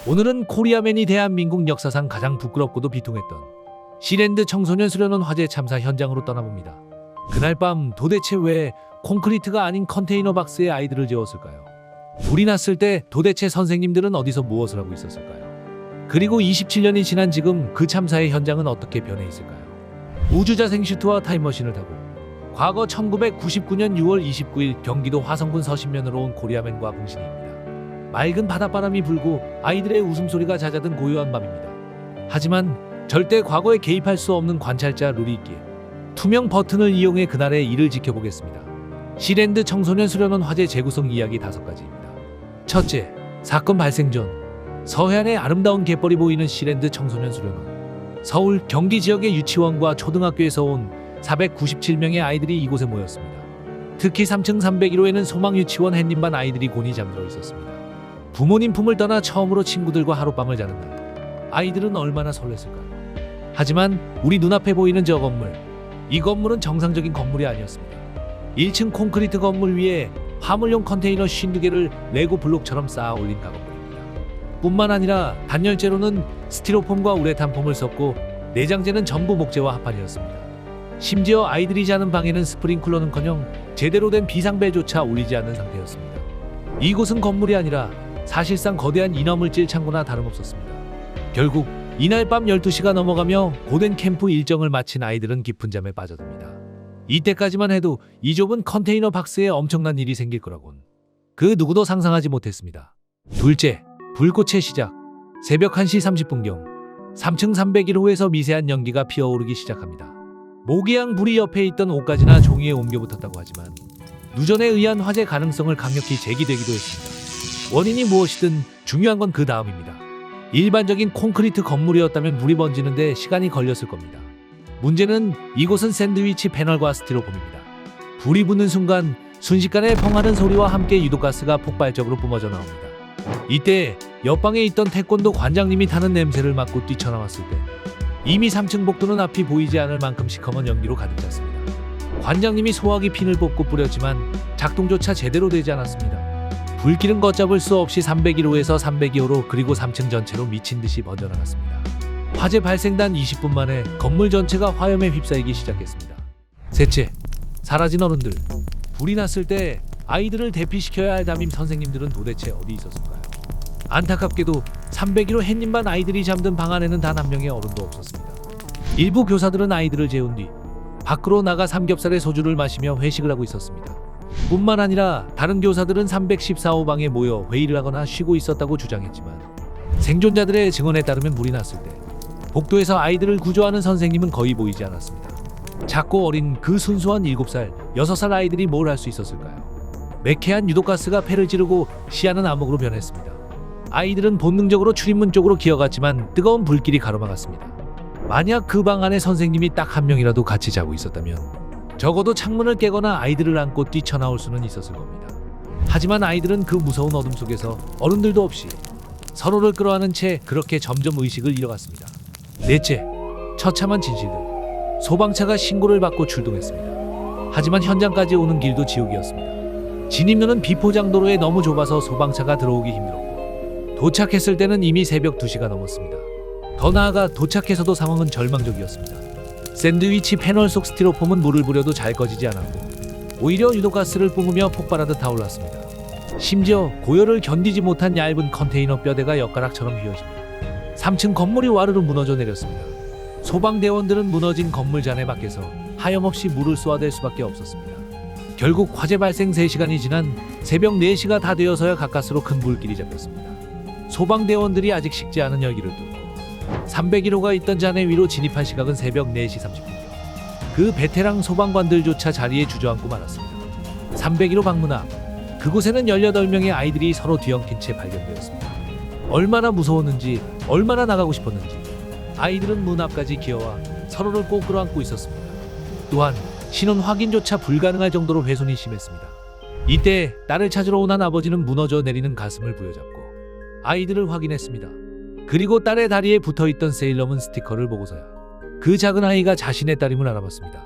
오늘은 코리아맨이 대한민국 역사상 가장 부끄럽고도 비통했던 시랜드 청소년 수련원 화재 참사 현장으로 떠나봅니다. 그날 밤 도대체 왜 콘크리트가 아닌 컨테이너 박스에 아이들을 재웠을까요? 불이 났을 때 도대체 선생님들은 어디서 무엇을 하고 있었을까요? 그리고 27년이 지난 지금 그 참사의 현장은 어떻게 변해 있을까요? 우주자생 슈트와 타임머신을 타고 과거 1999년 6월 29일 경기도 화성군 서신면으로 온 코리아맨과 공신입니다. 맑은 바닷바람이 불고 아이들의 웃음소리가 잦아든 고요한 밤입니다. 하지만 절대 과거에 개입할 수 없는 관찰자 룰이 있기에 투명 버튼을 이용해 그날의 일을 지켜보겠습니다. 시랜드 청소년 수련원 화재 재구성 이야기 5가지입니다. 첫째, 사건 발생 전 서해안의 아름다운 갯벌이 보이는 시랜드 청소년 수련원. 서울, 경기 지역의 유치원과 초등학교에서 온 497명의 아이들이 이곳에 모였습니다. 특히 3층 301호에는 소망유치원 햇님반 아이들이 곤히 잠들어 있었습니다. 부모님 품을 떠나 처음으로 친구들과 하룻밤을 자는 날, 아이들은 얼마나 설렜을까요? 하지만 우리 눈앞에 보이는 저 건물, 이 건물은 정상적인 건물이 아니었습니다. 1층 콘크리트 건물 위에 화물용 컨테이너 52개를 레고 블록처럼 쌓아 올린 가건물입니다. 뿐만 아니라 단열재로는 스티로폼과 우레탄 폼을 썼고 내장재는 전부 목재와 합판이었습니다. 심지어 아이들이 자는 방에는 스프링클러는커녕 제대로 된 비상벨조차 울리지 않는 상태였습니다. 이곳은 건물이 아니라 사실상 거대한 인화물질 창고나 다름없었습니다. 결국 이날 밤 12시가 넘어가며 고된 캠프 일정을 마친 아이들은 깊은 잠에 빠져듭니다. 이때까지만 해도 이 좁은 컨테이너 박스에 엄청난 일이 생길 거라곤 그 누구도 상상하지 못했습니다. 둘째, 불꽃의 시작. 새벽 1시 30분경 3층 301호에서 미세한 연기가 피어오르기 시작합니다. 모기향 불이 옆에 있던 옷가지나 종이에 옮겨 붙었다고 하지만 누전에 의한 화재 가능성을 강력히 제기되기도 했습니다. 원인이 무엇이든 중요한 건 그 다음입니다. 일반적인 콘크리트 건물이었다면 불이 번지는데 시간이 걸렸을 겁니다. 문제는 이곳은 샌드위치 패널과 스티로폼입니다. 불이 붙는 순간 순식간에 펑하는 소리와 함께 유독가스가 폭발적으로 뿜어져 나옵니다. 이때 옆방에 있던 태권도 관장님이 타는 냄새를 맡고 뛰쳐나왔을 때 이미 3층 복도는 앞이 보이지 않을 만큼 시커먼 연기로 가득 찼습니다. 관장님이 소화기 핀을 뽑고 뿌렸지만 작동조차 제대로 되지 않았습니다. 불길은 걷잡을 수 없이 301호에서 302호로 그리고 3층 전체로 미친 듯이 번져나갔습니다. 화재 발생 단 20분 만에 건물 전체가 화염에 휩싸이기 시작했습니다. 셋째, 사라진 어른들. 불이 났을 때 아이들을 대피시켜야 할 담임 선생님들은 도대체 어디 있었을까요? 안타깝게도 301호 햇님반 아이들이 잠든 방 안에는 단 한 명의 어른도 없었습니다. 일부 교사들은 아이들을 재운 뒤 밖으로 나가 삼겹살에 소주를 마시며 회식을 하고 있었습니다. 뿐만 아니라 다른 교사들은 314호 방에 모여 회의를 하거나 쉬고 있었다고 주장했지만 생존자들의 증언에 따르면 불이 났을 때 복도에서 아이들을 구조하는 선생님은 거의 보이지 않았습니다. 작고 어린 그 순수한 7살, 6살 아이들이 뭘 할 수 있었을까요? 매캐한 유독가스가 폐를 찌르고 시야는 암흑으로 변했습니다. 아이들은 본능적으로 출입문 쪽으로 기어갔지만 뜨거운 불길이 가로막았습니다. 만약 그 방 안에 선생님이 딱 한 명이라도 같이 자고 있었다면 적어도 창문을 깨거나 아이들을 안고 뛰쳐나올 수는 있었을 겁니다. 하지만 아이들은 그 무서운 어둠 속에서 어른들도 없이 서로를 끌어안은 채 그렇게 점점 의식을 잃어갔습니다. 넷째, 처참한 진실들. 소방차가 신고를 받고 출동했습니다. 하지만 현장까지 오는 길도 지옥이었습니다. 진입로는 비포장도로에 너무 좁아서 소방차가 들어오기 힘들었고 도착했을 때는 이미 새벽 2시가 넘었습니다. 더 나아가 도착해서도 상황은 절망적이었습니다. 샌드위치 패널 속 스티로폼은 물을 부려도 잘 꺼지지 않았고 오히려 유독가스를 뿜으며 폭발하듯 타올랐습니다. 심지어 고열을 견디지 못한 얇은 컨테이너 뼈대가 엿가락처럼 휘어집니다. 3층 건물이 와르르 무너져 내렸습니다. 소방대원들은 무너진 건물 잔해 밖에서 하염없이 물을 쏘아댈 수밖에 없었습니다. 결국 화재 발생 3시간이 지난 새벽 4시가 다 되어서야 가까스로 큰 불길이 잡혔습니다. 소방대원들이 아직 식지 않은 열기를 뚫고 301호가 있던 잔해 위로 진입한 시각은 새벽 4시 30분경. 그 베테랑 소방관들조차 자리에 주저앉고 말았습니다. 301호 방문 앞, 그곳에는 18명의 아이들이 서로 뒤엉킨 채 발견되었습니다. 얼마나 무서웠는지, 얼마나 나가고 싶었는지 아이들은 문 앞까지 기어와 서로를 꼭 끌어안고 있었습니다. 또한 신원 확인조차 불가능할 정도로 훼손이 심했습니다. 이때 딸을 찾으러 온 한 아버지는 무너져 내리는 가슴을 부여잡고 아이들을 확인했습니다. 그리고 딸의 다리에 붙어있던 세일러문 스티커를 보고서야 그 작은 아이가 자신의 딸임을 알아봤습니다.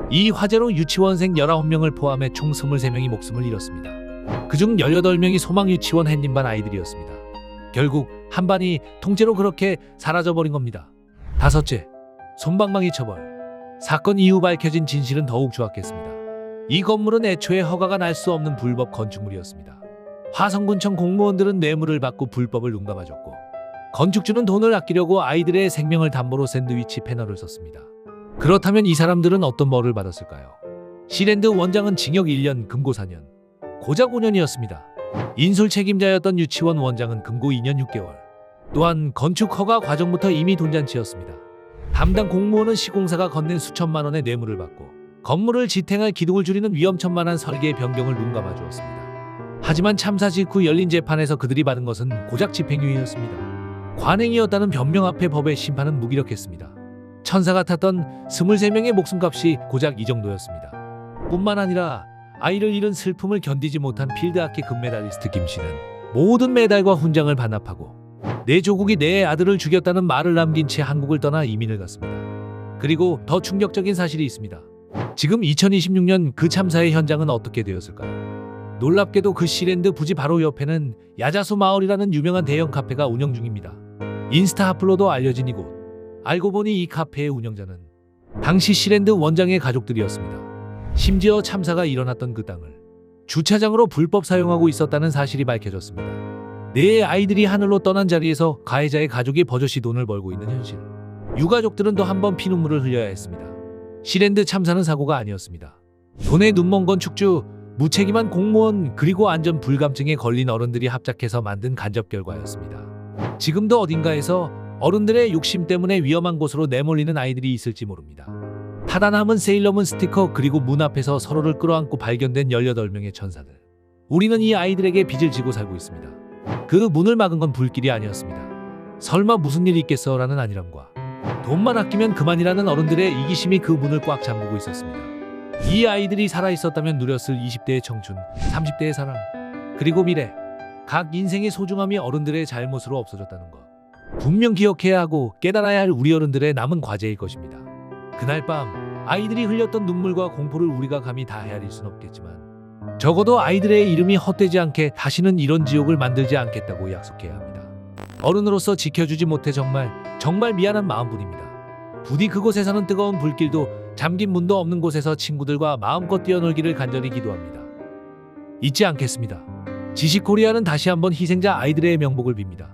이 화재로 유치원생 19명을 포함해 총 23명이 목숨을 잃었습니다. 그중 18명이 소망유치원 햇님반 아이들이었습니다. 결국 한반이 통째로 그렇게 사라져버린 겁니다. 다섯째, 솜방망이 처벌. 사건 이후 밝혀진 진실은 더욱 추악했습니다. 이 건물은 애초에 허가가 날 수 없는 불법 건축물이었습니다. 화성군청 공무원들은 뇌물을 받고 불법을 눈감아줬고, 건축주는 돈을 아끼려고 아이들의 생명을 담보로 샌드위치 패널을 썼습니다. 그렇다면 이 사람들은 어떤 벌을 받았을까요? 시랜드 원장은 징역 1년, 금고 4년, 고작 5년이었습니다. 인솔 책임자였던 유치원 원장은 금고 2년 6개월. 또한 건축 허가 과정부터 이미 돈잔치였습니다. 담당 공무원은 시공사가 건넨 수천만 원의 뇌물을 받고 건물을 지탱할 기둥을 줄이는 위험천만한 설계 변경을 눈감아 주었습니다. 하지만 참사 직후 열린 재판에서 그들이 받은 것은 고작 집행유예였습니다. 관행이었다는 변명 앞에 법의 심판은 무기력했습니다. 천사 같았던 23명의 목숨값이 고작 이 정도였습니다. 뿐만 아니라 아이를 잃은 슬픔을 견디지 못한 필드하키 금메달리스트 김 씨는 모든 메달과 훈장을 반납하고 내 조국이 내 아들을 죽였다는 말을 남긴 채 한국을 떠나 이민을 갔습니다. 그리고 더 충격적인 사실이 있습니다. 지금 2026년 그 참사의 현장은 어떻게 되었을까요? 놀랍게도 그 시랜드 부지 바로 옆에는 야자수 마을이라는 유명한 대형 카페가 운영 중입니다. 인스타 핫플로도 알려진 이곳. 알고 보니 이 카페의 운영자는 당시 시랜드 원장의 가족들이었습니다. 심지어 참사가 일어났던 그 땅을 주차장으로 불법 사용하고 있었다는 사실이 밝혀졌습니다. 내 아이들이 하늘로 떠난 자리에서 가해자의 가족이 버젓이 돈을 벌고 있는 현실. 유가족들은 또 한 번 피눈물을 흘려야 했습니다. 시랜드 참사는 사고가 아니었습니다. 돈에 눈먼 건축주, 무책임한 공무원, 그리고 안전 불감증에 걸린 어른들이 합작해서 만든 간접 결과였습니다. 지금도 어딘가에서 어른들의 욕심 때문에 위험한 곳으로 내몰리는 아이들이 있을지 모릅니다. 타다 남은 세일러문 스티커, 그리고 문 앞에서 서로를 끌어안고 발견된 18명의 천사들. 우리는 이 아이들에게 빚을 지고 살고 있습니다. 그 문을 막은 건 불길이 아니었습니다. 설마 무슨 일이 있겠어라는 안일함과 돈만 아끼면 그만이라는 어른들의 이기심이 그 문을 꽉 잠그고 있었습니다. 이 아이들이 살아있었다면 누렸을 20대의 청춘, 30대의 사랑, 그리고 미래. 각 인생의 소중함이 어른들의 잘못으로 없어졌다는 것. 분명 기억해야 하고 깨달아야 할 우리 어른들의 남은 과제일 것입니다. 그날 밤 아이들이 흘렸던 눈물과 공포를 우리가 감히 다 헤아릴 순 없겠지만 적어도 아이들의 이름이 헛되지 않게 다시는 이런 지옥을 만들지 않겠다고 약속해야 합니다. 어른으로서 지켜주지 못해 정말 미안한 마음뿐입니다. 부디 그곳에서는 뜨거운 불길도 잠긴 문도 없는 곳에서 친구들과 마음껏 뛰어놀기를 간절히 기도합니다. 잊지 않겠습니다. 지식코리아는 다시 한번 희생자 아이들의 명복을 빕니다.